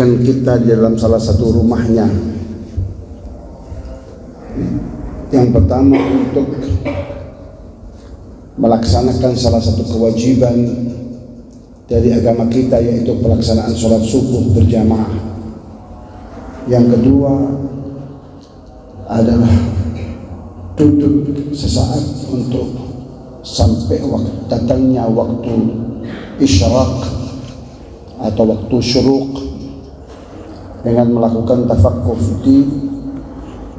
menjadikan kita di dalam salah satu rumahnya. Yang pertama, untuk melaksanakan salah satu kewajiban dari agama kita, yaitu pelaksanaan sholat subuh berjamaah. Yang kedua adalah duduk sesaat untuk sampai datangnya waktu isyraq atau waktu syuruq dengan melakukan tafaqquh fi.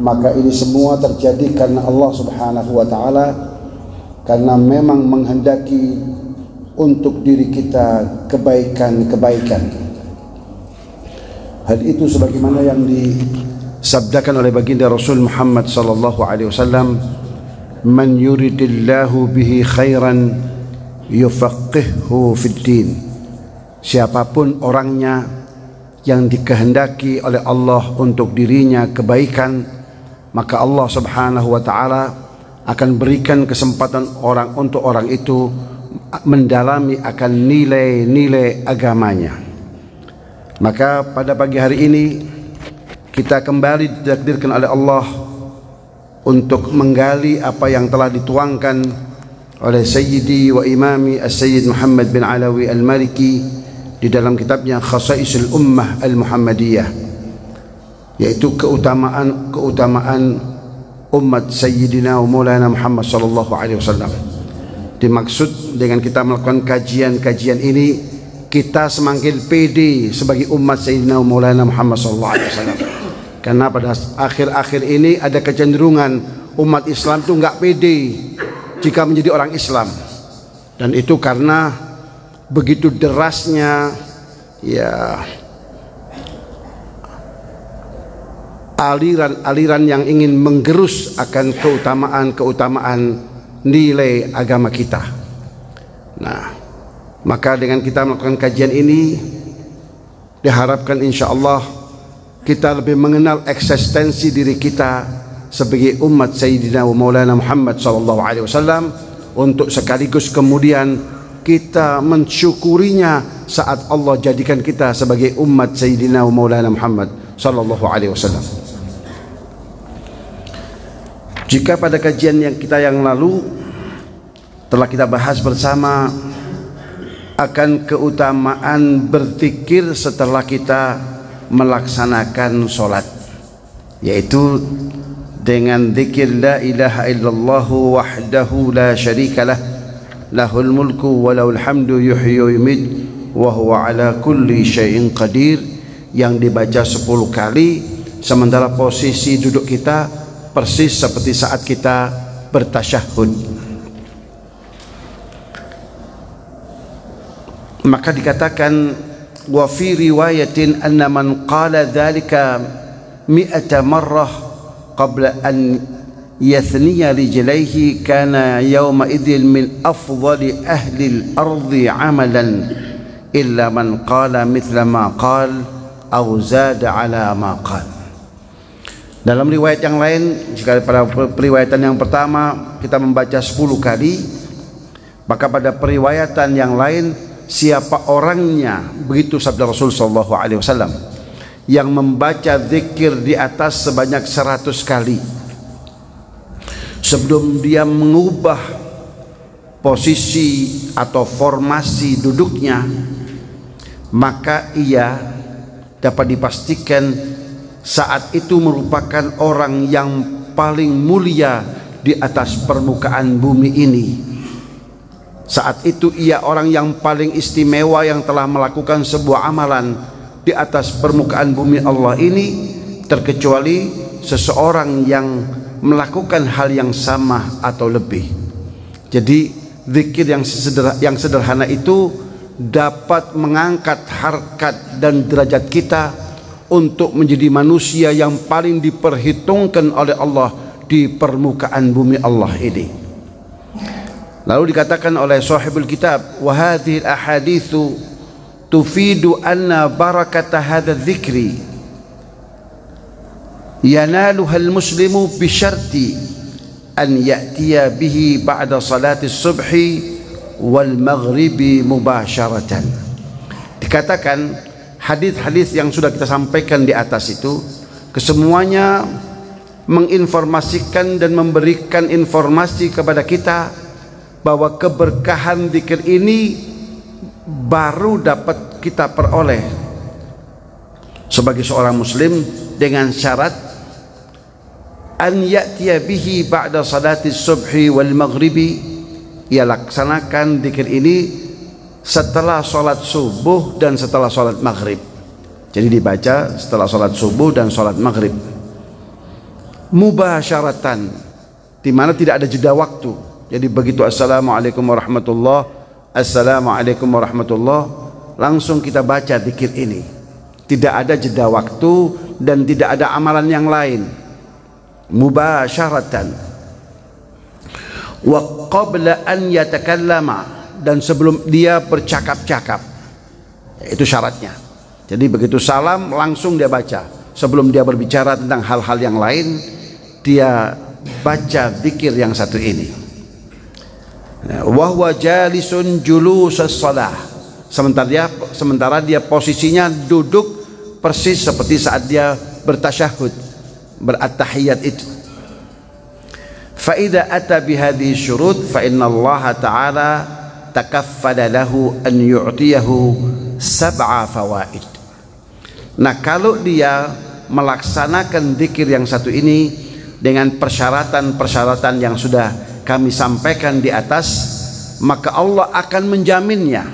Maka ini semua terjadi karena Allah Subhanahu wa taala, karena memang menghendaki untuk diri kita kebaikan-kebaikan. Hal itu sebagaimana yang disabdakan oleh baginda Rasul Muhammad sallallahu alaihi wasallam, "Man yuridillahu bihi khairan yufaqihhu fid din." Siapapun orangnya yang dikehendaki oleh Allah untuk dirinya kebaikan, maka Allah Subhanahu wa taala akan berikan kesempatan untuk orang itu mendalami akan nilai-nilai agamanya. Maka pada pagi hari ini kita kembali ditakdirkan oleh Allah untuk menggali apa yang telah dituangkan oleh Sayyidi wa Imami As-Sayyid Muhammad bin Alawi Al-Maliki di dalam kitabnya Khasaisul Ummah Al-Muhammadiyah, yaitu keutamaan umat Sayyidina wa Maulana Muhammad sallallahu alaihi wasallam. Dimaksud dengan kita melakukan kajian-kajian ini, kita semakin pede sebagai umat Sayyidina wa Maulana Muhammad sallallahu alaihi wasallam. Karena pada akhir-akhir ini ada kecenderungan umat Islam itu enggak pede jika menjadi orang Islam. Dan itu karena begitu derasnya aliran-aliran yang ingin menggerus akan keutamaan nilai agama kita. Nah, maka dengan kita melakukan kajian ini, diharapkan insya Allah kita lebih mengenal eksistensi diri kita sebagai umat Sayyidina wa Maulana Muhammad sallallahu alaihi wasallam, untuk sekaligus kemudian kita mensyukurinya saat Allah jadikan kita sebagai umat Sayyidina wa Maulana Muhammad sallallahu alaihi wasallam. Jika pada kajian yang lalu telah kita bahas bersama akan keutamaan berzikir setelah kita melaksanakan sholat, yaitu dengan zikir la ilaha illallah wahdahu la syarikalah lahul mulku wa lahul hamdu yuhyi wa yumiit wa huwa ala kulli syai'in qadir, yang dibaca 10 kali sementara posisi duduk kita persis seperti saat kita bertasyahud. Maka dikatakan, wa fi riwayatin anna man qala dzalika 100 marrah qabla an yathniya rijlaihi kana yawma idzin min afdali ahli al-ardi amalan illa man qala mithla ma qala aw zada ala ma qala. Dalam riwayat yang lain, jika pada periwayatan yang pertama kita membaca 10 kali, maka pada periwayatan yang lain, siapa orangnya, begitu sabda Rasul sallallahu alaihi wasallam, yang membaca zikir di atas sebanyak 100 kali sebelum dia mengubah posisi atau formasi duduknya, maka ia dapat dipastikan saat itu merupakan orang yang paling mulia di atas permukaan bumi ini. Saat itu ia orang yang paling istimewa yang telah melakukan sebuah amalan di atas permukaan bumi Allah ini, terkecuali seseorang yang melakukan hal yang sama atau lebih. Jadi zikir yang sederhana itu dapat mengangkat harkat dan derajat kita untuk menjadi manusia yang paling diperhitungkan oleh Allah di permukaan bumi Allah ini. Lalu dikatakan oleh sahibul kitab, wa hadhihi al-ahaditsu tufidu anna barakata hadha dzikri yanaluha al-muslimu bi syarti an ya'tiya bihi ba'da salati subhi wal maghribi mubasharatan. Dikatakan hadis-hadis yang sudah kita sampaikan di atas itu kesemuanya menginformasikan dan memberikan informasi kepada kita bahwa keberkahan zikir ini baru dapat kita peroleh sebagai seorang muslim dengan syarat an ya'tiya bihi ba'da salati subhi wal maghribi, ia laksanakan zikir ini setelah sholat subuh dan setelah sholat maghrib. Jadi dibaca setelah sholat subuh dan sholat maghrib mubasyaratan, di mana tidak ada jeda waktu. Jadi begitu assalamualaikum warahmatullah, assalamualaikum warahmatullah, langsung kita baca zikir ini, tidak ada jeda waktu dan tidak ada amalan yang lain, mubasyaratan. Wa qabla an yatakallama, dan sebelum dia bercakap-cakap, itu syaratnya. Jadi begitu salam langsung dia baca, sebelum dia berbicara tentang hal-hal yang lain dia baca zikir yang satu ini. Wa huwa jalisun julusas shalah, sementara dia posisinya duduk persis seperti saat dia bertasyahud, berattahiyat itu. Fa idza ata bi hadhihi syurut fa inna Allah taala takaffala lahu an yu'tiyahu sab'a fawaid. Nah, kalau dia melaksanakan zikir yang satu ini dengan persyaratan-persyaratan yang sudah kami sampaikan di atas, maka Allah akan menjaminnya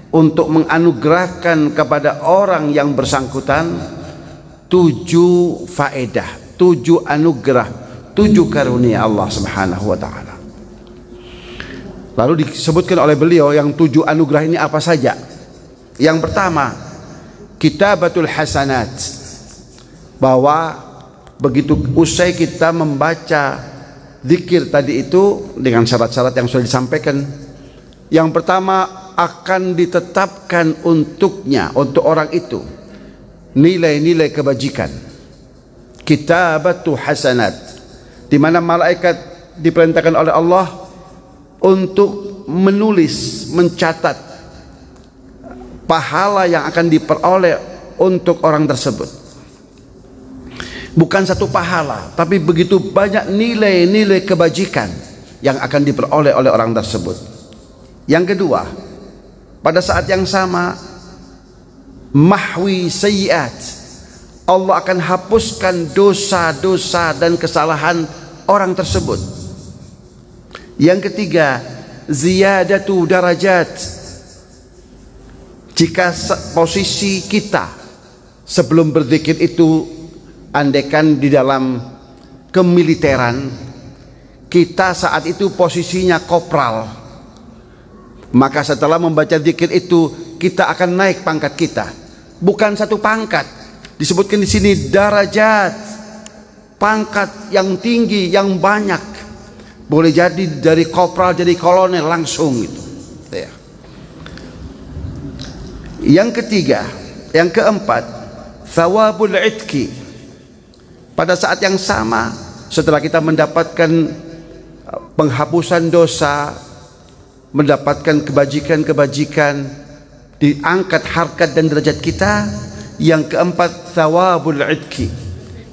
untuk menganugerahkan kepada orang yang bersangkutan 7 faedah, 7 anugerah, 7 karunia Allah Subhanahu wa taala. Lalu disebutkan oleh beliau yang 7 anugerah ini apa saja. Yang pertama, kitabatul hasanat, bahwa begitu usai kita membaca zikir tadi itu dengan syarat-syarat yang sudah disampaikan, yang pertama akan ditetapkan untuknya, untuk orang itu, nilai-nilai kebajikan. Kitabatul hasanat, di mana malaikat diperintahkan oleh Allah untuk menulis, mencatat pahala yang akan diperoleh untuk orang tersebut. Bukan satu pahala, tapi begitu banyak nilai-nilai kebajikan yang akan diperoleh oleh orang tersebut. Yang kedua, pada saat yang sama, mahwi sayyiat, Allah akan hapuskan dosa-dosa dan kesalahan orang tersebut. Yang ketiga, ziyadatu darajat, jika posisi kita sebelum berzikir itu, andaikan di dalam kemiliteran, kita saat itu posisinya kopral, maka setelah membaca zikir itu kita akan naik pangkat kita. Bukan satu pangkat, disebutkan di sini darajat, pangkat yang tinggi, yang banyak. Boleh jadi dari kopral jadi kolonel langsung itu. Ya. Yang ketiga, yang keempat, thawabul itki. Pada saat yang sama, setelah kita mendapatkan penghapusan dosa, mendapatkan kebajikan-kebajikan, diangkat harkat dan derajat kita, yang keempat, thawabul itki.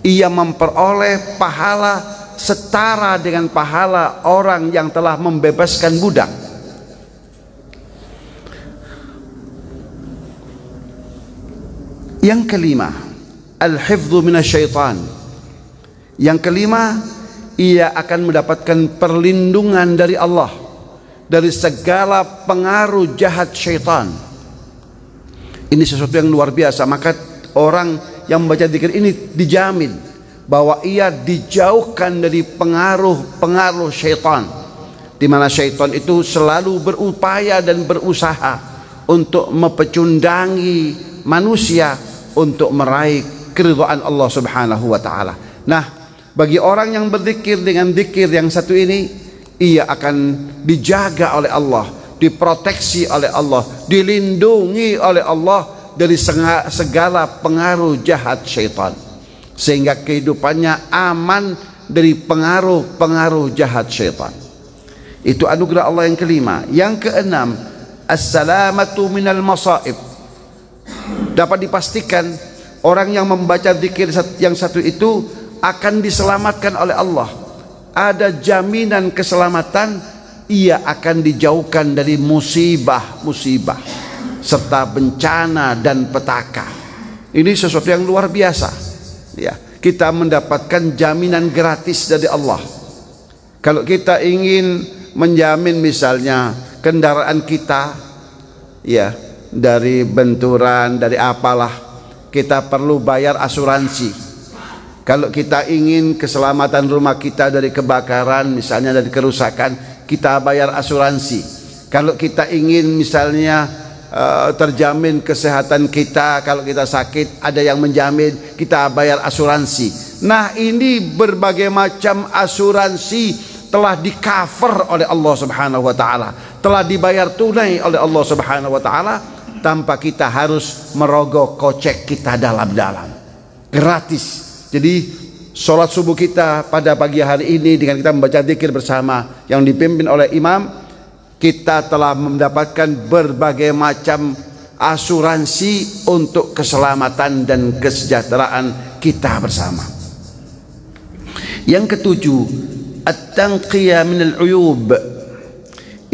Ia memperoleh pahala setara dengan pahala orang yang telah membebaskan budak. Yang kelima, al-hifdzu minasyaitan. Yang kelima, ia akan mendapatkan perlindungan dari Allah dari segala pengaruh jahat syaitan. Ini sesuatu yang luar biasa. Maka orang yang membaca zikir ini dijamin bahwa ia dijauhkan dari pengaruh-pengaruh syaitan, di mana syaitan itu selalu berupaya dan berusaha untuk mempecundangi manusia untuk meraih keridhaan Allah Subhanahu wa taala. Nah, bagi orang yang berzikir dengan zikir yang satu ini, ia akan dijaga oleh Allah, diproteksi oleh Allah, dilindungi oleh Allah dari segala pengaruh jahat syaitan, sehingga kehidupannya aman dari pengaruh-pengaruh jahat syaitan. Itu anugerah Allah yang kelima. Yang keenam, as-salamatu minal masaib, dapat dipastikan orang yang membaca zikir yang satu itu akan diselamatkan oleh Allah. Ada jaminan keselamatan, ia akan dijauhkan dari musibah-musibah serta bencana dan petaka. Ini sesuatu yang luar biasa. Ya, kita mendapatkan jaminan gratis dari Allah. Kalau kita ingin menjamin misalnya kendaraan kita, ya, dari benturan, dari apalah, kita perlu bayar asuransi. Kalau kita ingin keselamatan rumah kita dari kebakaran, misalnya dari kerusakan, kita bayar asuransi. Kalau kita ingin misalnya terjamin kesehatan kita, kalau kita sakit ada yang menjamin, kita bayar asuransi. Nah, ini berbagai macam asuransi telah di cover oleh Allah Subhanahu wa taala, telah dibayar tunai oleh Allah Subhanahu wa taala tanpa kita harus merogoh kocek kita dalam-dalam, gratis. Jadi sholat subuh kita pada pagi hari ini dengan kita membaca zikir bersama yang dipimpin oleh imam, kita telah mendapatkan berbagai macam asuransi untuk keselamatan dan kesejahteraan kita bersama. Yang ketujuh, at-tanqiyah minal uyub.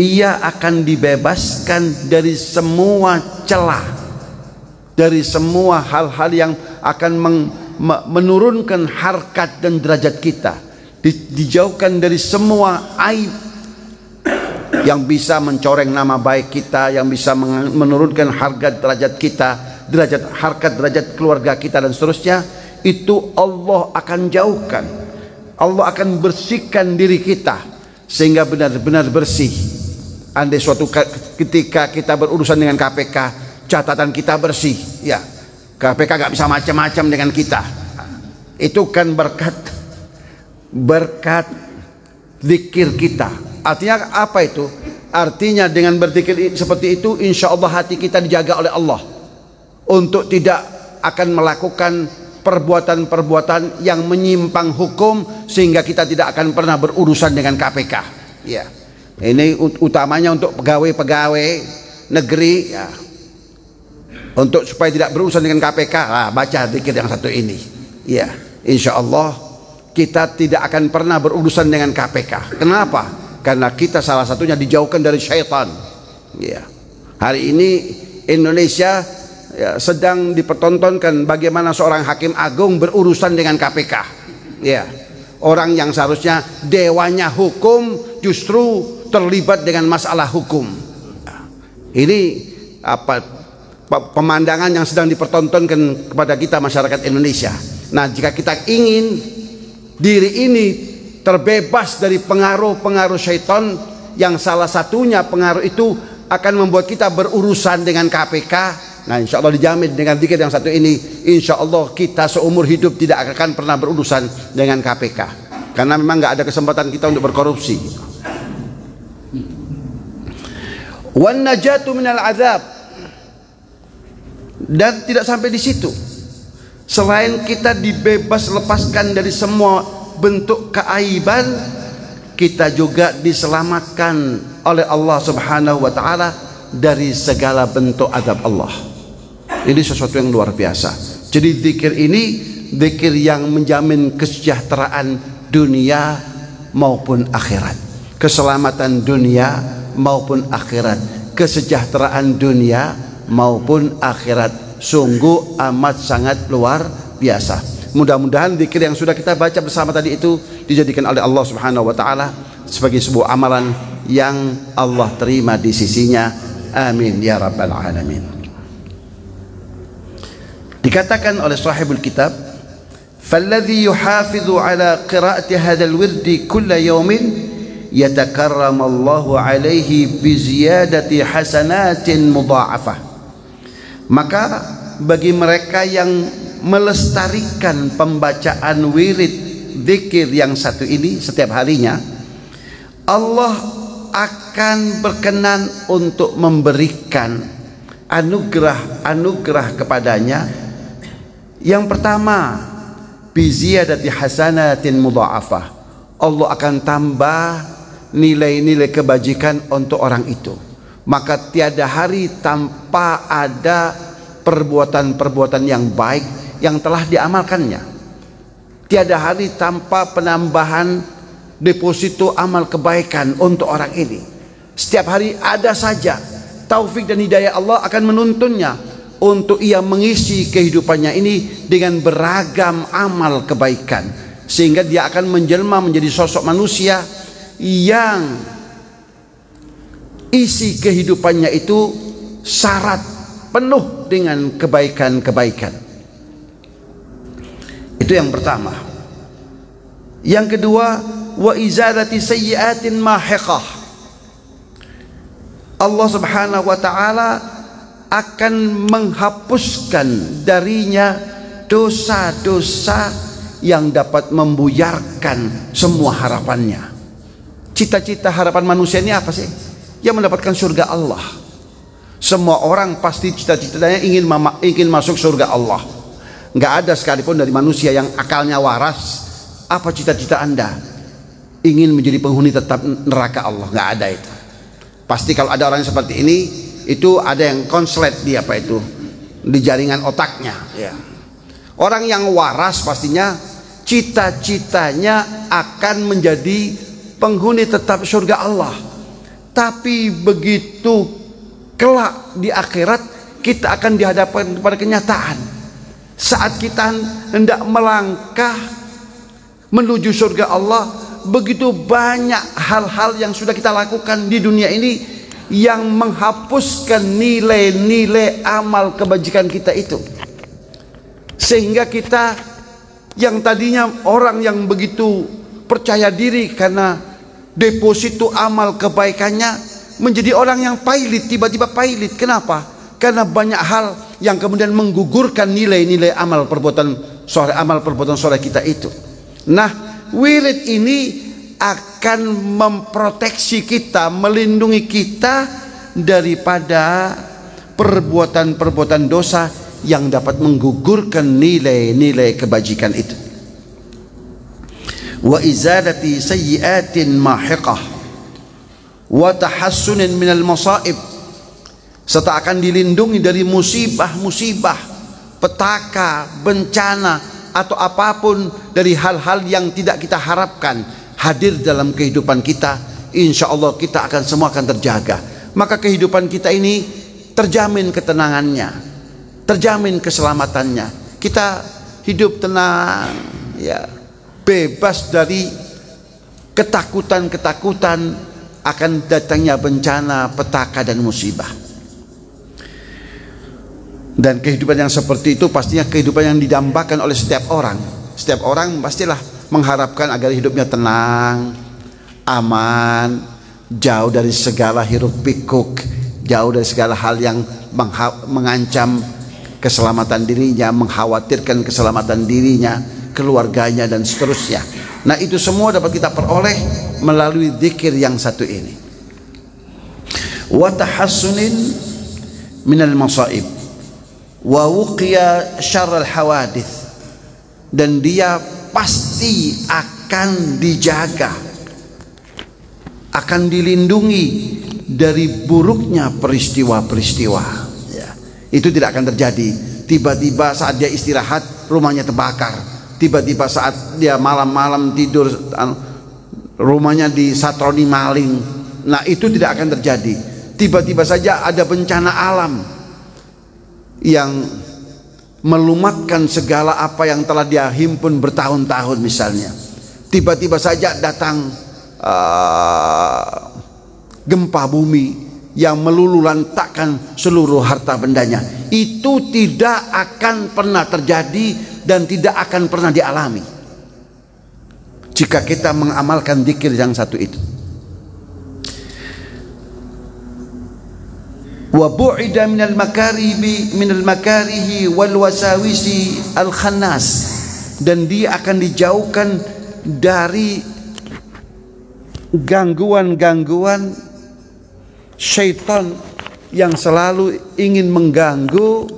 Ia akan dibebaskan dari semua celah, dari semua hal-hal yang akan menurunkan harkat dan derajat kita, dijauhkan dari semua aib yang bisa mencoreng nama baik kita, yang bisa menurunkan harga derajat kita, harkat derajat keluarga kita dan seterusnya. Itu Allah akan jauhkan. Allah akan bersihkan diri kita sehingga benar-benar bersih. Andai suatu ketika kita berurusan dengan KPK, catatan kita bersih, ya, KPK gak bisa macam-macam dengan kita. Itu kan berkat zikir kita. Artinya apa itu? Artinya dengan berzikir seperti itu, insya Allah hati kita dijaga oleh Allah untuk tidak akan melakukan perbuatan-perbuatan yang menyimpang hukum, sehingga kita tidak akan pernah berurusan dengan KPK. Ya, ini utamanya untuk pegawai-pegawai negeri, ya, untuk supaya tidak berurusan dengan KPK. Baca zikir yang satu ini, ya, insya Allah kita tidak akan pernah berurusan dengan KPK. Kenapa? Karena kita salah satunya dijauhkan dari syaitan. Ya. Hari ini Indonesia, ya, sedang dipertontonkan bagaimana seorang hakim agung berurusan dengan KPK. Ya. Orang yang seharusnya dewanya hukum justru terlibat dengan masalah hukum. Ini apa pemandangan yang sedang dipertontonkan kepada kita masyarakat Indonesia. Nah, jika kita ingin diri ini terbebas dari pengaruh-pengaruh syaitan, yang salah satunya pengaruh itu akan membuat kita berurusan dengan KPK. Nah, insya Allah dijamin dengan zikir yang satu ini, insya Allah kita seumur hidup tidak akan pernah berurusan dengan KPK, karena memang nggak ada kesempatan kita untuk berkorupsi. Wan najatu minal azab. Dan tidak sampai di situ, selain kita dibebas lepaskan dari semua bentuk keaiban, kita juga diselamatkan oleh Allah Subhanahu wa taala dari segala bentuk azab Allah. Ini sesuatu yang luar biasa. Jadi zikir ini zikir yang menjamin kesejahteraan dunia maupun akhirat, keselamatan dunia maupun akhirat, kesejahteraan dunia maupun akhirat. Sungguh amat sangat luar biasa. Mudah-mudahan zikir yang sudah kita baca bersama tadi itu dijadikan oleh Allah Subhanahu wa taala sebagai sebuah amalan yang Allah terima di sisinya. Amin ya rabbal alamin. Dikatakan oleh sahibul kitab, "Falladhi yuhafidhu ala qira'ati hadzal wirdi kulla yawmin yatakarramu Allahu alaihi bi ziyadati hasanatin mudha'afah." Maka bagi mereka yang melestarikan pembacaan wirid zikir yang satu ini setiap harinya, Allah akan berkenan untuk memberikan anugerah-anugerah kepadanya. Yang pertama, biziyadati hasanatin mudha'afah. Allah akan tambah nilai-nilai kebajikan untuk orang itu. Maka tiada hari tanpa ada perbuatan-perbuatan yang baik yang telah diamalkannya. Tiada hari tanpa penambahan deposito amal kebaikan untuk orang ini. Setiap hari ada saja taufik dan hidayah Allah akan menuntunnya untuk ia mengisi kehidupannya ini dengan beragam amal kebaikan, sehingga dia akan menjelma menjadi sosok manusia yang isi kehidupannya itu syarat penuh dengan kebaikan-kebaikan. Itu yang pertama. Yang kedua, wa izalati sayyi'atin mahiqah. Allah Subhanahu wa taala akan menghapuskan darinya dosa-dosa yang dapat membuyarkan semua harapannya. Cita-cita harapan manusia ini apa sih? Yang mendapatkan surga Allah. Semua orang pasti cita-citanya ingin masuk surga Allah. Nggak ada sekalipun dari manusia yang akalnya waras. Apa cita-cita Anda? Ingin menjadi penghuni tetap neraka Allah? Nggak ada itu. Pasti kalau ada orang yang seperti ini, itu ada yang konslet di apa itu, di jaringan otaknya. Ya. Orang yang waras pastinya cita-citanya akan menjadi penghuni tetap surga Allah. Tapi begitu kelak di akhirat kita akan dihadapkan kepada kenyataan. Saat kita hendak melangkah menuju surga Allah, begitu banyak hal-hal yang sudah kita lakukan di dunia ini yang menghapuskan nilai-nilai amal kebajikan kita itu, sehingga kita yang tadinya orang yang begitu percaya diri karena deposito amal kebaikannya menjadi orang yang pailit, tiba-tiba pailit. Kenapa? Karena banyak hal yang kemudian menggugurkan nilai-nilai amal perbuatan soleh kita itu. Nah, wirid ini akan memproteksi kita, melindungi kita daripada perbuatan-perbuatan dosa yang dapat menggugurkan nilai-nilai kebajikan itu. Wa izalati sayyi'atin mahiqah wa tahassunin minal masaib, serta akan dilindungi dari musibah-musibah, petaka, bencana, atau apapun dari hal-hal yang tidak kita harapkan hadir dalam kehidupan kita. Insya Allah kita akan semua akan terjaga. Maka kehidupan kita ini terjamin ketenangannya, terjamin keselamatannya. Kita hidup tenang, ya, bebas dari ketakutan-ketakutan akan datangnya bencana, petaka dan musibah. Dan kehidupan yang seperti itu pastinya kehidupan yang didambakan oleh setiap orang. Setiap orang pastilah mengharapkan agar hidupnya tenang, aman, jauh dari segala hiruk pikuk, jauh dari segala hal yang mengancam keselamatan dirinya, mengkhawatirkan keselamatan dirinya, keluarganya dan seterusnya. Nah, itu semua dapat kita peroleh melalui zikir yang satu ini. Wa tahassunin minal masaib wa wuqiya syarrul hawadits, dan dia pasti akan dijaga, akan dilindungi dari buruknya peristiwa-peristiwa, ya. Itu tidak akan terjadi. Tiba-tiba saat dia istirahat rumahnya terbakar, tiba-tiba saat dia malam-malam tidur rumahnya disatroni maling. Nah, itu tidak akan terjadi. Tiba-tiba saja ada bencana alam yang melumatkan segala apa yang telah dia himpun bertahun-tahun misalnya. Tiba-tiba saja datang gempa bumi yang meluluhlantakkan seluruh harta bendanya. Itu tidak akan pernah terjadi dan tidak akan pernah dialami jika kita mengamalkan zikir yang satu itu. Wa bu'ida minal makarihi wal wasawisi al khannas, dan dia akan dijauhkan dari gangguan-gangguan syaitan yang selalu ingin mengganggu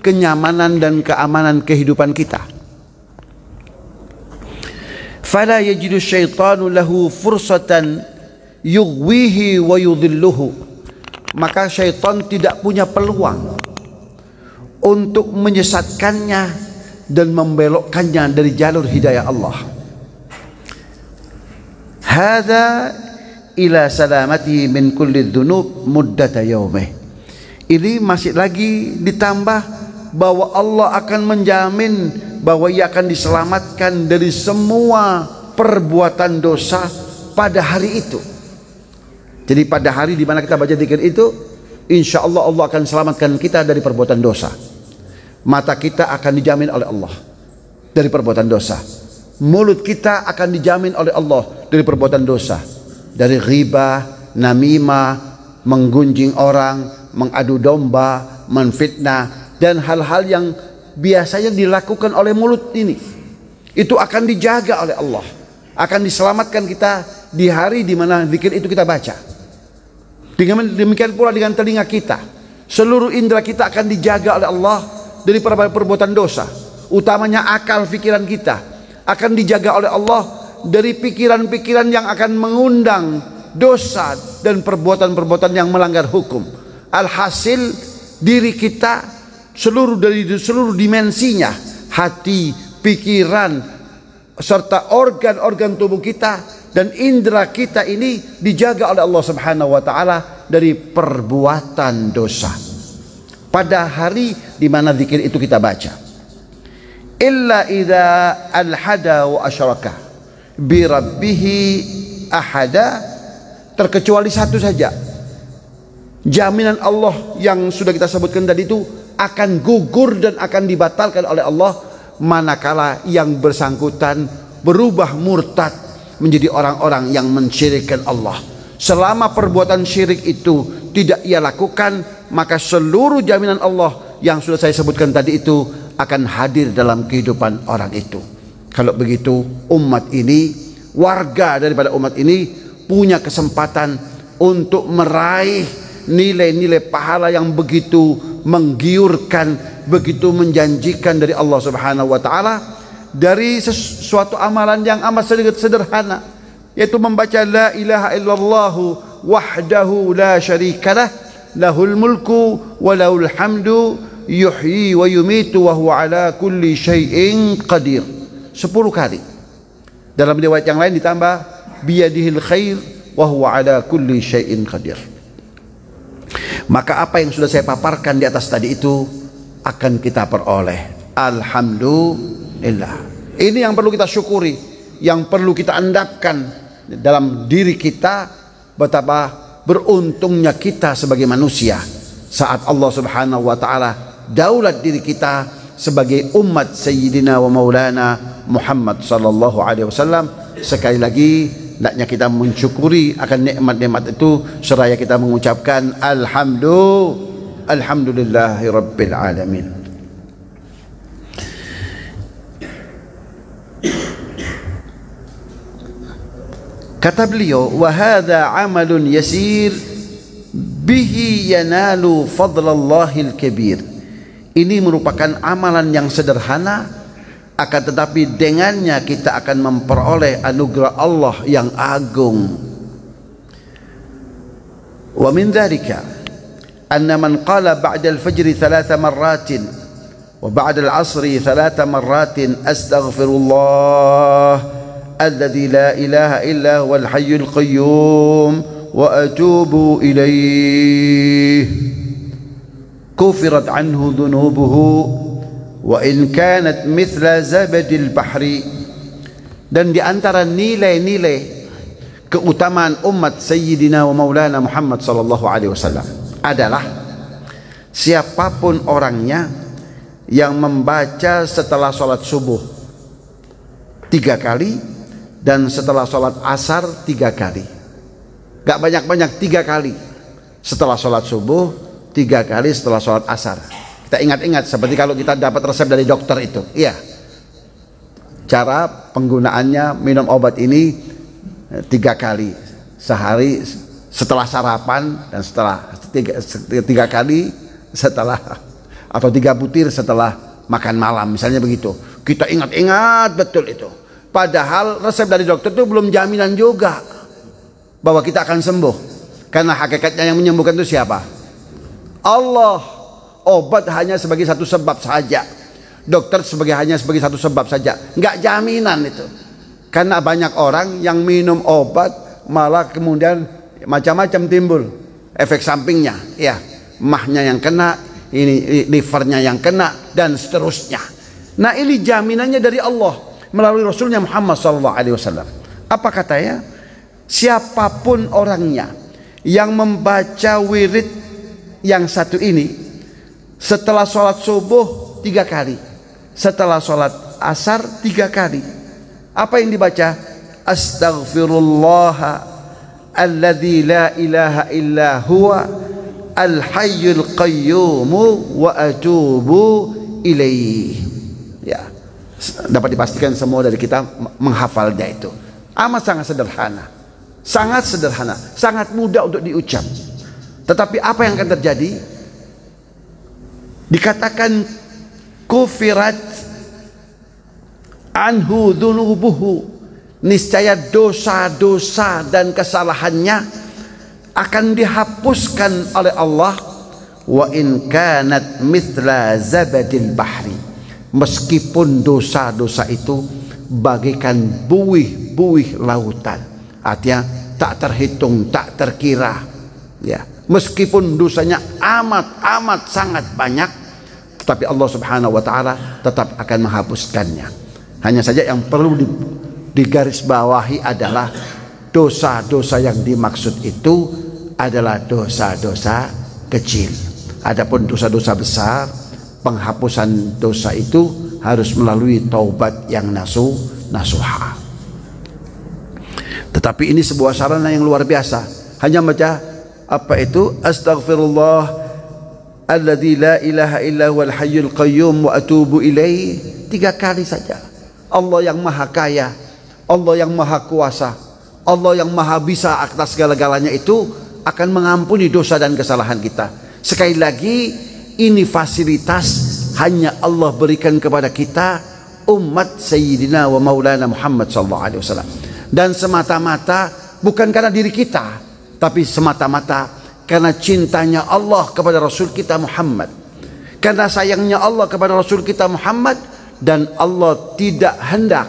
kenyamanan dan keamanan kehidupan kita. Fala yajidu syaitanu lahu fursatan yughwihi wa yudhilluhu, maka syaitan tidak punya peluang untuk menyesatkannya dan membelokkannya dari jalur hidayah Allah. Hada ila salamati min kulli dzunub muddata yaumih. Ini masih lagi ditambah bahwa Allah akan menjamin bahwa ia akan diselamatkan dari semua perbuatan dosa pada hari itu. Jadi pada hari di mana kita baca zikir itu, insya Allah Allah akan selamatkan kita dari perbuatan dosa. Mata kita akan dijamin oleh Allah dari perbuatan dosa. Mulut kita akan dijamin oleh Allah dari perbuatan dosa, dari ghibah, namimah, menggunjing orang, mengadu domba, menfitnah, dan hal-hal yang biasanya dilakukan oleh mulut ini. Itu akan dijaga oleh Allah, akan diselamatkan kita di hari di mana zikir itu kita baca. Demikian pula dengan telinga kita, seluruh indera kita akan dijaga oleh Allah dari perbuatan dosa, utamanya akal pikiran kita akan dijaga oleh Allah dari pikiran-pikiran yang akan mengundang dosa dan perbuatan-perbuatan yang melanggar hukum. Alhasil diri kita dari seluruh dimensinya, hati, pikiran, serta organ-organ tubuh kita dan indera kita ini dijaga oleh Allah Subhanahu wa taala dari perbuatan dosa pada hari di mana zikir itu kita baca. Illa idza alhada wa asyraka bi rabbih ahada, terkecuali satu saja. Jaminan Allah yang sudah kita sebutkan tadi itu akan gugur dan akan dibatalkan oleh Allah manakala yang bersangkutan berubah murtad menjadi orang-orang yang mensyirikkan Allah. Selama perbuatan syirik itu tidak ia lakukan, maka seluruh jaminan Allah yang sudah saya sebutkan tadi itu akan hadir dalam kehidupan orang itu. Kalau begitu, umat ini, warga daripada umat ini punya kesempatan untuk meraih nilai-nilai pahala yang begitu menggiurkan, begitu menjanjikan dari Allah Subhanahu wa taala, dari sesuatu amalan yang amat sederhana, yaitu membaca la ilaha illallah wahdahu la syarikalah lahul mulku wa lahul hamdu yuhyi wa yumitu wa huwa ala kulli syai'in qadir 10 kali. Dalam riwayat yang lain ditambah biyadihil khair wa huwa ala kulli syai'in qadir. Maka apa yang sudah saya paparkan di atas tadi itu akan kita peroleh. Alhamdulillah. Ini yang perlu kita syukuri, yang perlu kita endapkan dalam diri kita, betapa beruntungnya kita sebagai manusia saat Allah Subhanahu wa taala daulat diri kita sebagai umat Sayyidina wa Maulana Muhammad sallallahu alaihi wasallam. Sekali lagi hendaknya kita mensyukuri akan nikmat-nikmat itu seraya kita mengucapkan alhamdulillahi rabbil alamin. Kata beliau, wa hadza amalun yasir bihi yanalu fadlallahil kabir. Ini merupakan amalan yang sederhana, akan tetapi dengannya kita akan memperoleh anugerah Allah yang agung. Wa min dzalika anna man qala ba'da al-fajr 3 marratin wa ba'da al-'asri 3 marratin astaghfirullah alladzi la ilaha illa huwal hayyul qayyum wa atubu ilaih kufirat anhu dhunubuhu wa in kanat mithla zabadil bahri. Dan di antara nilai-nilai keutamaan umat Sayyidina wa Maulana Muhammad sallallahu alaihi wasallam adalah siapapun orangnya yang membaca setelah sholat subuh 3 kali dan setelah sholat asar 3 kali, gak banyak-banyak, 3 kali setelah sholat subuh, 3 kali setelah sholat asar. Kita ingat-ingat seperti kalau kita dapat resep dari dokter itu, iya, cara penggunaannya minum obat ini 3 kali sehari setelah sarapan dan setelah 3 kali setelah, atau 3 butir setelah makan malam, misalnya begitu. Kita ingat-ingat betul itu. Padahal resep dari dokter itu belum jaminan juga bahwa kita akan sembuh, karena hakikatnya yang menyembuhkan itu siapa? Allah. Obat hanya sebagai satu sebab saja. Dokter hanya sebagai satu sebab saja. Nggak jaminan itu. Karena banyak orang yang minum obat malah kemudian macam-macam timbul efek sampingnya. Ya, mahnya yang kena, ini livernya yang kena, dan seterusnya. Nah, ini jaminannya dari Allah melalui Rasulnya Muhammad SAW. Apa katanya? Siapapun orangnya yang membaca wirid yang satu ini setelah sholat subuh 3 kali, setelah sholat asar 3 kali, apa yang dibaca? Astaghfirullah alladzi la ilaha illa huwa al-hayyul qayyum wa atubu ilaih. Ya, dapat dipastikan semua dari kita menghafalnya itu. Amat sangat sederhana, sangat sederhana, sangat mudah untuk diucap. Tetapi apa yang akan terjadi? Dikatakan kufirat anhu dzunubuhu, niscaya dosa-dosa dan kesalahannya akan dihapuskan oleh Allah. Wa in kanat mithla zabadil bahri, meskipun dosa-dosa itu bagaikan buih-buih lautan, artinya tak terhitung, tak terkira. Ya, meskipun dosanya amat sangat banyak, tetapi Allah Subhanahu wa taala tetap akan menghapuskannya. Hanya saja yang perlu digarisbawahi adalah dosa-dosa yang dimaksud itu adalah dosa-dosa kecil. Adapun dosa-dosa besar, penghapusan dosa itu harus melalui taubat yang nasuha. Tetapi ini sebuah sarana yang luar biasa. Hanya baca apa itu? Astaghfirullah alladzi la ilaha illa huwal hayyul qayyum wa atubu ilaih 3 kali saja. Allah yang maha kaya, Allah yang maha kuasa, Allah yang maha bisa atas segala-galanya itu akan mengampuni dosa dan kesalahan kita. Sekali lagi, ini fasilitas hanya Allah berikan kepada kita, umat Sayyidina wa Maulana Muhammad SAW. Dan semata-mata bukan karena diri kita, tapi semata-mata karena cintanya Allah kepada Rasul kita Muhammad, karena sayangnya Allah kepada Rasul kita Muhammad, dan Allah tidak hendak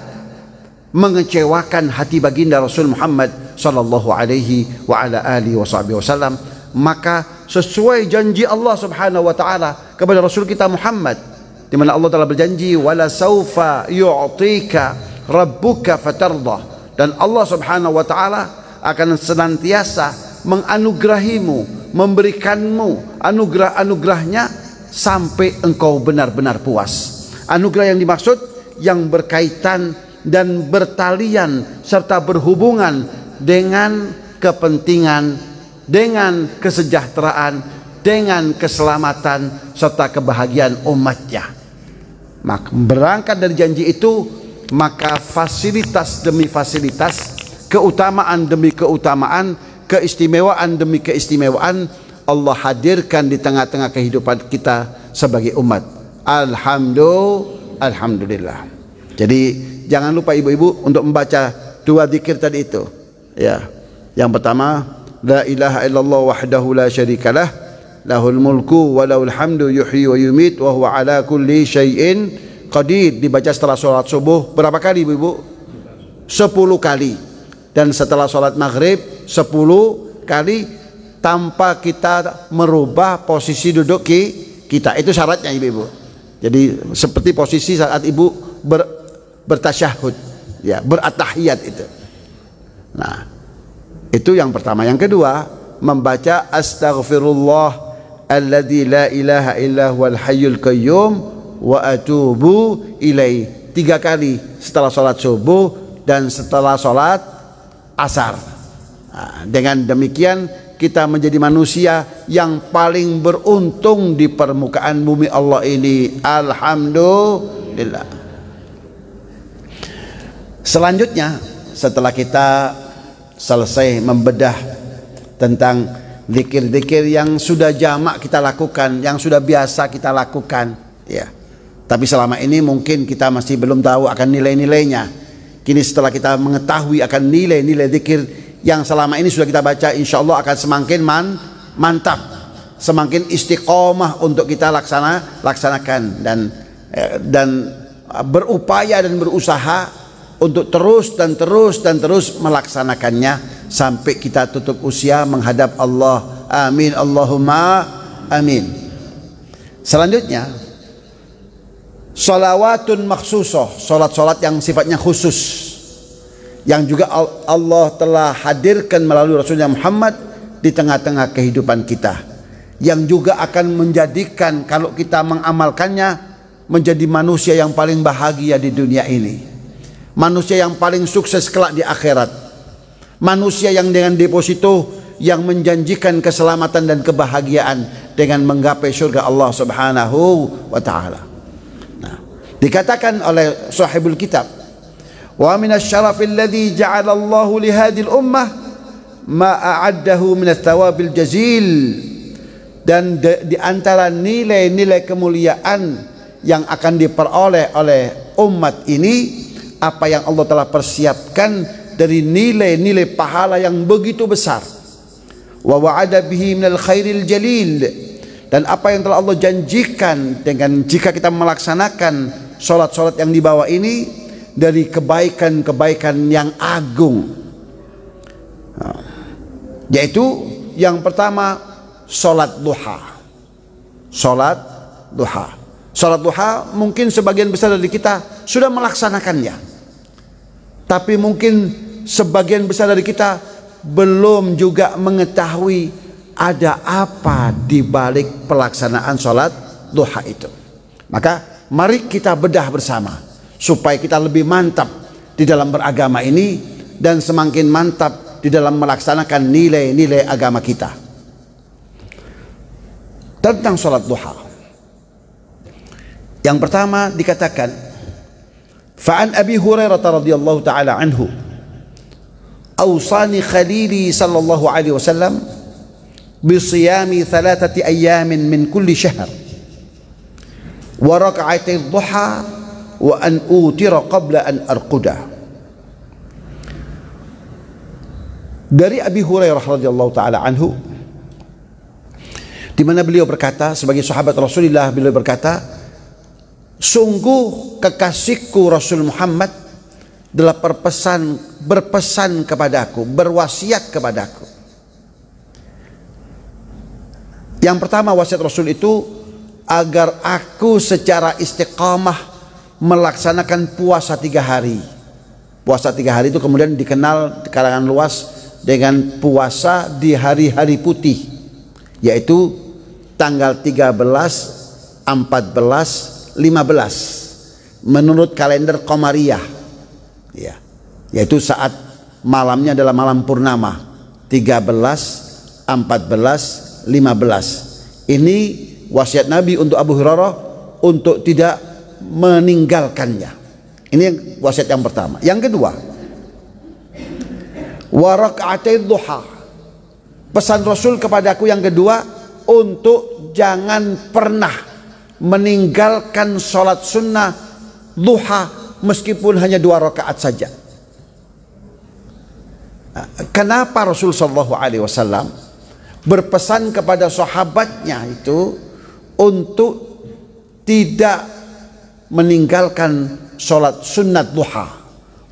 mengecewakan hati baginda Rasul Muhammad sallallahu alaihi wa ala alihi wasallam. Maka sesuai janji Allah Subhanahu wa taala kepada Rasul kita Muhammad, di mana Allah telah berjanji wala saufa yu'tika rabbuka fatardah, dan Allah Subhanahu wa taala akan senantiasa menganugerahimu, memberikanmu anugerah-anugerahnya sampai engkau benar-benar puas. Anugerah yang dimaksud yang berkaitan dan bertalian serta berhubungan dengan kepentingan, dengan kesejahteraan, dengan keselamatan serta kebahagiaan umatnya. Maka berangkat dari janji itu, maka fasilitas demi fasilitas, keutamaan demi keutamaan, keistimewaan demi keistimewaan Allah hadirkan di tengah-tengah kehidupan kita sebagai umat. Alhamdulillah. Jadi jangan lupa ibu-ibu untuk membaca 2 zikir tadi itu. Ya. Yang pertama, la ilaha illallah wahdahu la syarikalah, lahul mulku wa lahul hamdu yuhyi wa yumit wa huwa ala kulli syai'in qadir. Dibaca setelah sholat subuh berapa kali ibu-ibu? 10 kali. Dan setelah sholat maghrib 10 kali tanpa kita merubah posisi duduk kita. Itu syaratnya ibu-ibu. Jadi seperti posisi saat ibu bertasyahud, ya, beratahiyat itu. Nah, itu yang pertama. Yang kedua, membaca astaghfirullah alladzi la ilaha illa huwal hayyul qayyum wa atubu ilaih 3 kali setelah sholat subuh dan setelah sholat asar. Nah, dengan demikian kita menjadi manusia yang paling beruntung di permukaan bumi Allah ini. Alhamdulillah. Selanjutnya, setelah kita selesai membedah tentang zikir-zikir yang sudah jamak kita lakukan, yang sudah biasa kita lakukan, ya. Tapi selama ini mungkin kita masih belum tahu akan nilai-nilainya. Kini setelah kita mengetahui akan nilai-nilai zikir yang selama ini sudah kita baca, insya Allah akan semakin mantap. semakin istiqomah untuk kita laksanakan dan berupaya dan berusaha untuk terus melaksanakannya sampai kita tutup usia menghadap Allah. Amin Allahumma amin. Selanjutnya, sholawatun maksusah, solat-solat yang sifatnya khusus, yang juga Allah telah hadirkan melalui Rasulnya Muhammad di tengah-tengah kehidupan kita, yang juga akan menjadikan kalau kita mengamalkannya menjadi manusia yang paling bahagia di dunia ini, manusia yang paling sukses kelak di akhirat, manusia yang dengan deposito yang menjanjikan keselamatan dan kebahagiaan dengan menggapai surga Allah Subhanahu wa taala. Nah, dikatakan oleh sahibul kitab, wa minasy-syarafi alladzi ja'ala Allahu li hadhihi al-ummah ma a'addahu min ats-tsawabil jazil, dan di antara nilai-nilai kemuliaan yang akan diperoleh oleh umat ini apa yang Allah telah persiapkan dari nilai-nilai pahala yang begitu besar, wa wa'ada bihi minal khairil jalil, dan apa yang telah Allah janjikan dengan jika kita melaksanakan solat-solat yang di bawah ini dari kebaikan-kebaikan yang agung, yaitu yang pertama solat duha. Solat duha mungkin sebagian besar dari kita sudah melaksanakannya, tapi mungkin sebagian besar dari kita belum juga mengetahui ada apa di balik pelaksanaan sholat duha itu. Maka mari kita bedah bersama supaya kita lebih mantap di dalam beragama ini dan semakin mantap di dalam melaksanakan nilai-nilai agama kita. Tentang sholat duha, yang pertama dikatakan, fa'an Abi Hurairah radhiyallahu ta'ala anhu, awsani khalili sallallahu alaihi wasallam bisiyami 3 ayyamin min kulli syahr wa rak'atay duha wa an utira qabla an arquda. Dari Abi Hurairah radhiyallahu ta'ala anhu, di mana beliau berkata, sebagai sahabat Rasulullah, beliau berkata, sungguh kekasihku Rasul Muhammad telah berpesan kepadaku, berwasiat kepadaku. Yang pertama wasiat Rasul itu agar aku secara istiqamah melaksanakan puasa 3 hari. Puasa 3 hari itu kemudian dikenal di kalangan luas dengan puasa di hari-hari putih, yaitu tanggal 13, 14, 15 menurut kalender Qamariyah, ya, yaitu saat malamnya adalah malam purnama 13, 14, 15. Ini wasiat Nabi untuk Abu Hurairah untuk tidak meninggalkannya. Ini wasiat yang pertama. Yang kedua, wa rak'atay duha. Pesan Rasul kepadaku yang kedua untuk jangan pernah meninggalkan sholat sunnah duha meskipun hanya 2 rakaat saja. Kenapa Rasul sallallahu alaihi wasallam berpesan kepada sahabatnya itu untuk tidak meninggalkan sholat sunnat duha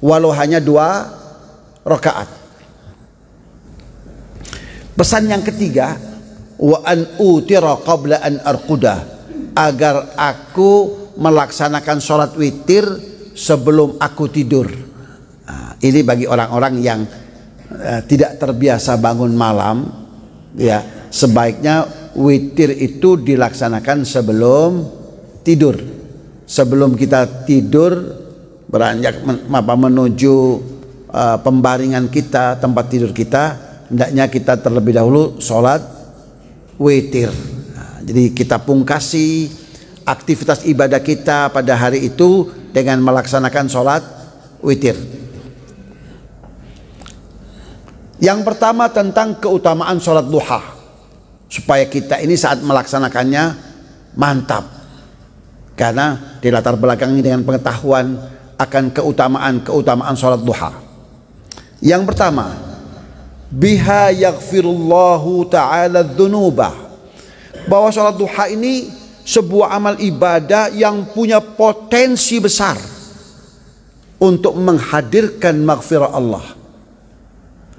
walau hanya 2 rakaat? Pesan yang ketiga, wa an utira qabla an arquda, agar aku melaksanakan sholat witir sebelum aku tidur. Nah, ini bagi orang-orang yang tidak terbiasa bangun malam, ya, sebaiknya witir itu dilaksanakan sebelum tidur. Sebelum kita tidur, beranjak menuju pembaringan kita, tempat tidur kita, hendaknya kita terlebih dahulu sholat witir. Nah, jadi kita pungkasi aktivitas ibadah kita pada hari itu dengan melaksanakan sholat witir. Yang pertama tentang keutamaan sholat duha, supaya kita ini saat melaksanakannya mantap, karena dilatar belakangi dengan pengetahuan akan keutamaan sholat duha. Yang pertama, biha yaghfirullahu ta'ala dzunubah, bahwa sholat duha ini sebuah amal ibadah yang punya potensi besar untuk menghadirkan maghfirah Allah.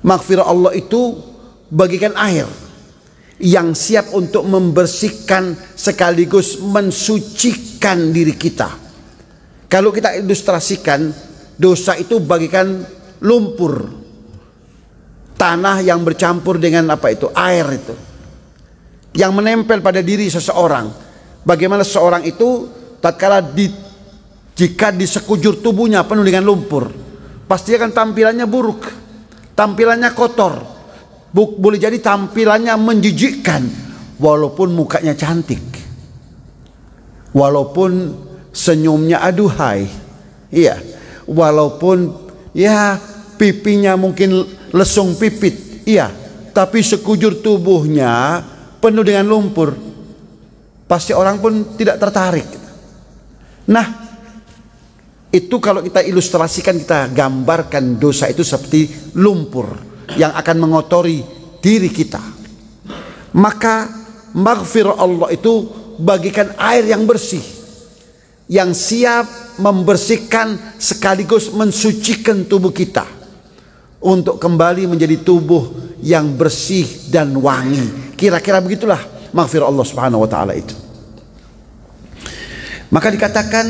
Maghfirah Allah itu bagikan air yang siap untuk membersihkan sekaligus mensucikan diri kita. Kalau kita ilustrasikan, dosa itu bagikan lumpur, tanah yang bercampur dengan air itu, yang menempel pada diri seseorang. Bagaimana seseorang itu tatkala jika di sekujur tubuhnya penuh dengan lumpur, pasti akan tampilannya buruk, tampilannya kotor, boleh jadi tampilannya menjijikkan, walaupun mukanya cantik, walaupun senyumnya aduhai, iya, walaupun ya pipinya mungkin lesung pipit, iya, tapi sekujur tubuhnya penuh dengan lumpur, pasti orang pun tidak tertarik. Nah, itu kalau kita ilustrasikan, kita gambarkan dosa itu seperti lumpur yang akan mengotori diri kita. Maka maghfirah Allah itu bagikan air yang bersih, yang siap membersihkan sekaligus mensucikan tubuh kita untuk kembali menjadi tubuh yang bersih dan wangi. Kira-kira begitulah maghfirah Allah Subhanahu wa taala itu. Maka dikatakan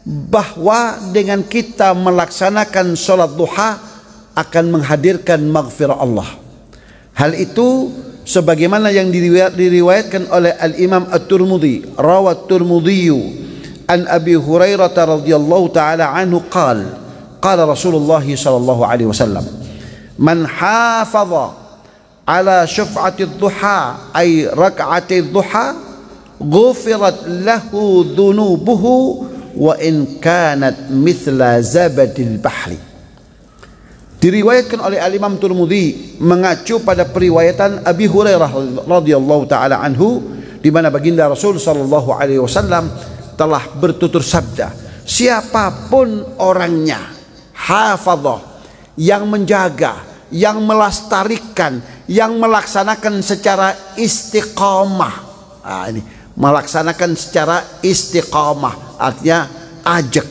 bahwa dengan kita melaksanakan sholat duha akan menghadirkan maghfirah Allah. Hal itu sebagaimana yang diriwayatkan oleh Al-Imam At-Tirmidzi, rawat Tirmidzi an Abi Hurairah radhiyallahu taala anhu qala Rasulullah sallallahu alaihi wasallam, man hafadha ala syuf'ati ad-duha ay rak'ati ad-duha ghufirat lahu dhunubuhu wa in kanat mithla zabadil bahri. Diriwayatkan oleh Al-Imam Tirmidzi mengacu pada periwayatan Abi Hurairah radhiyallahu taala anhu, di mana baginda Rasul sallallahu alaihi wasallam telah bertutur sabda, siapapun orangnya hafadhah, yang menjaga, yang melestarikan, yang melaksanakan secara istiqamah. Ini melaksanakan secara istiqamah artinya ajak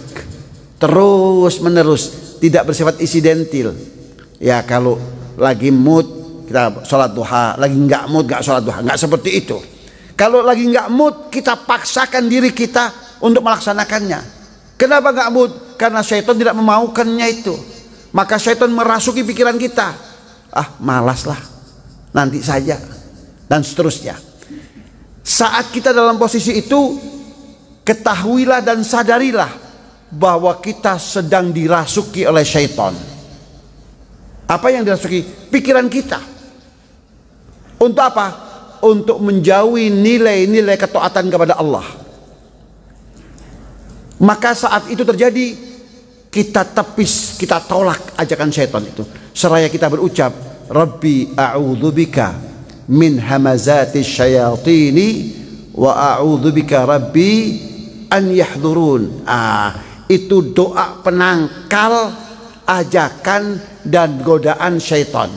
terus menerus, tidak bersifat insidentil. Ya, kalau lagi mood kita sholat duha, lagi nggak mood nggak sholat duha, nggak seperti itu. Kalau lagi nggak mood kita paksakan diri kita untuk melaksanakannya. Kenapa nggak mood? Karena syaitan tidak memaukannya itu. Maka syaitan merasuki pikiran kita, malaslah, nanti saja, dan seterusnya. Saat kita dalam posisi itu, ketahuilah dan sadarilah bahwa kita sedang dirasuki oleh syaitan. Apa yang dirasuki? Pikiran kita. Untuk apa? Untuk menjauhi nilai-nilai ketaatan kepada Allah. Maka saat itu terjadi, kita tepis, kita tolak ajakan syaitan itu. Seraya kita berucap, Rabbi a'udzubika min hamazati syayatini wa a'udzubika Rabbi an yahdurun. Itu doa penangkal ajakan dan godaan syaitan.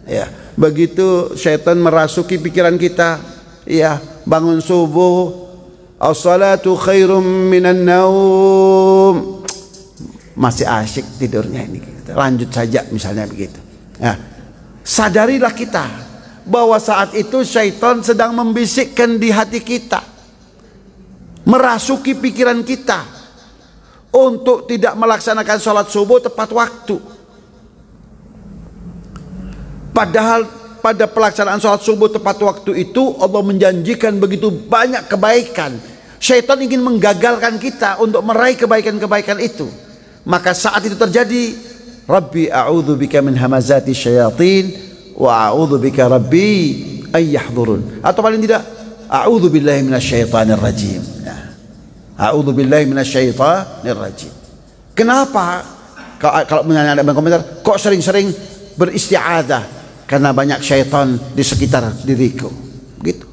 Ya, begitu syaitan merasuki pikiran kita, ya, bangun subuh, as-salatu khairum minan naum, masih asyik tidurnya ini, lanjut saja misalnya begitu. Ya, sadarilah kita bahwa saat itu syaitan sedang membisikkan di hati kita, merasuki pikiran kita untuk tidak melaksanakan sholat subuh tepat waktu. Padahal pada pelaksanaan sholat subuh tepat waktu itu Allah menjanjikan begitu banyak kebaikan. Syaitan ingin menggagalkan kita untuk meraih kebaikan-kebaikan itu. Maka saat itu terjadi, Rabbi a'udzubika min hamazati syayatin wa a'udzubika Rabbi ay yahdurun. Atau paling tidak, a'udzubillahi minasyaitonir rajim. A'udzubillahi minasyaitonir rajim. Kenapa? Kalau ada komentar, kok sering-sering beristi'adzah? Karena banyak syaitan di sekitar diriku. Gitu.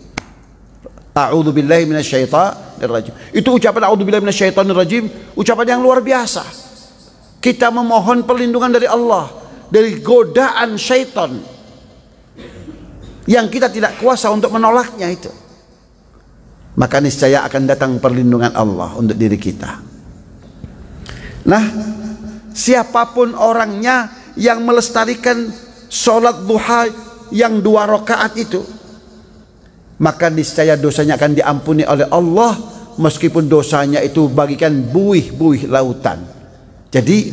A'udzubillahi minasyaitonir rajim. Itu ucapan a'udzubillahi minasyaitonir rajim, ucapan yang luar biasa. Kita memohon perlindungan dari Allah dari godaan syaitan. yang kita tidak kuasa untuk menolaknya itu, maka niscaya akan datang perlindungan Allah untuk diri kita. Nah, siapapun orangnya yang melestarikan sholat duha yang 2 rakaat itu, maka niscaya dosanya akan diampuni oleh Allah, meskipun dosanya itu bagikan buih-buih lautan. Jadi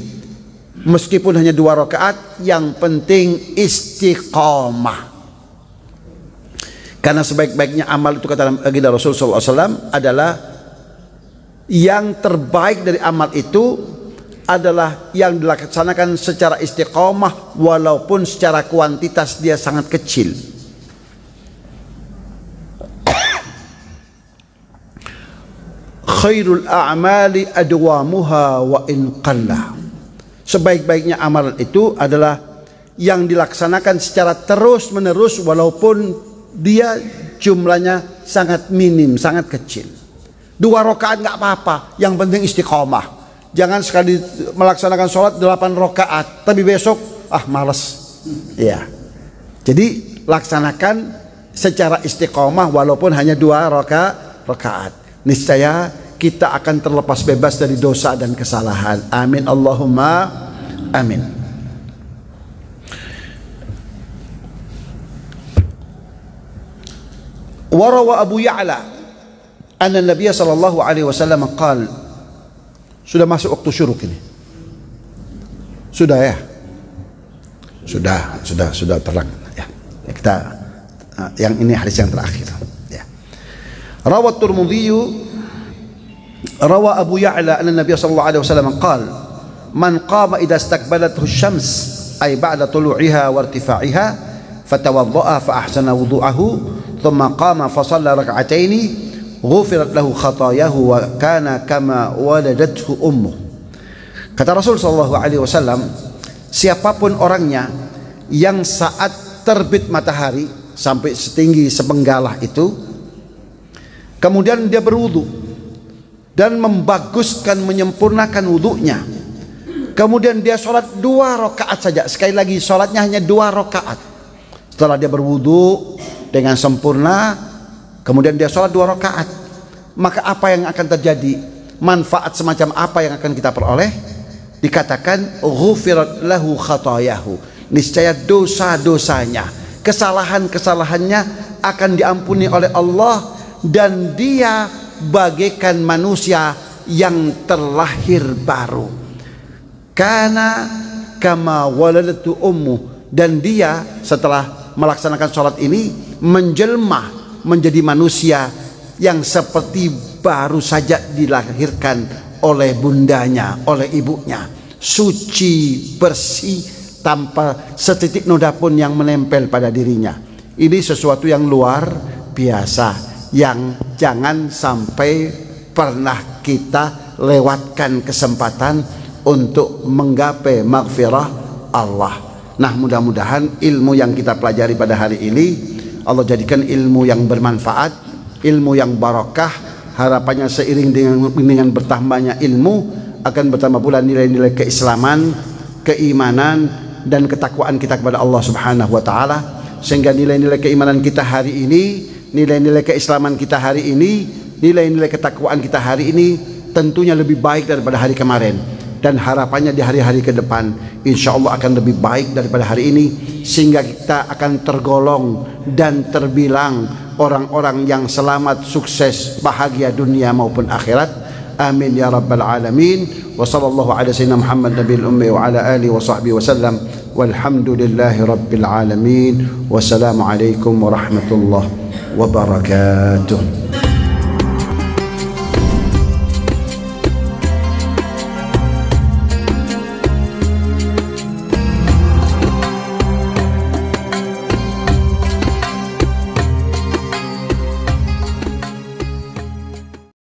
meskipun hanya 2 rakaat, yang penting istiqamah. Karena sebaik-baiknya amal itu, kata baginda Rasul SAW, adalah yang terbaik dari amal itu adalah yang dilaksanakan secara istiqamah, walaupun secara kuantitas dia sangat kecil. Khairul a'mali adwamuha wa in qalla. Sebaik-baiknya amal itu adalah yang dilaksanakan secara terus-menerus, walaupun dia jumlahnya sangat minim, sangat kecil. 2 rakaat nggak apa-apa, yang penting istiqomah. Jangan sekali melaksanakan sholat 8 rakaat, tapi besok malas. Ya. Jadi laksanakan secara istiqomah walaupun hanya 2 rakaat. Niscaya kita akan terlepas bebas dari dosa dan kesalahan. Amin Allahumma amin. Warawa Abu Ya'la anna Nabi sallallahu alaihi wasallam qala. Sudah masuk waktu syuruk ini? Sudah ya? Sudah terang ya. Kita yang ini hadis yang terakhir ya. Rawa Tirmidzi rawa Abu Ya'la anna Nabi sallallahu alaihi wasallam qala man qama idza istakbalathu asy-syams ay ba'da tulu'iha wa irtifa'iha fatawadda'a fa ahsana wudu'ahu thumma qama fa shalla rak'ataini ghufirat lahu khatayahu wa kana kama waladathu ummuh. Kata Rasul sallallahu alaihi wasallam, siapapun orangnya yang saat terbit matahari sampai setinggi sepenggalah itu, kemudian dia berwudu dan membaguskan, menyempurnakan wudunya, kemudian dia sholat 2 rakaat saja. Sekali lagi, sholatnya hanya 2 rakaat. Setelah dia berwudu dengan sempurna, kemudian dia sholat 2 rakaat, maka apa yang akan terjadi? Manfaat semacam apa yang akan kita peroleh? Dikatakan ghufirat lahu khatayahu, niscaya dosa-dosanya, kesalahan-kesalahannya akan diampuni oleh Allah, dan dia bagaikan manusia yang terlahir baru. Kana kama waladatu ummu, dan dia setelah melaksanakan sholat ini menjelma menjadi manusia yang seperti baru saja dilahirkan oleh bundanya, oleh ibunya, suci, bersih, tanpa setitik noda pun yang menempel pada dirinya. Ini sesuatu yang luar biasa, yang jangan sampai pernah kita lewatkan kesempatan untuk menggapai maghfirah Allah. Nah, mudah-mudahan ilmu yang kita pelajari pada hari ini Allah jadikan ilmu yang bermanfaat, ilmu yang barakah. Harapannya seiring dengan bertambahnya ilmu akan bertambah pula nilai-nilai keislaman, keimanan, dan ketakwaan kita kepada Allah Subhanahu wa taala, sehingga nilai-nilai keimanan kita hari ini, nilai-nilai keislaman kita hari ini, nilai-nilai ketakwaan kita hari ini tentunya lebih baik daripada hari kemarin. Dan harapannya di hari-hari ke depan insya Allah akan lebih baik daripada hari ini, sehingga kita akan tergolong dan terbilang orang-orang yang selamat, sukses, bahagia dunia maupun akhirat. Amin ya rabbal alamin. Wa sallallahu ala sayyidina Muhammad nabiyil ummi wa ala alihi wa sahbihi wasallam. Walhamdulillahi rabbil alamin. Wassalamu alaikum warahmatullahi wabarakatuh.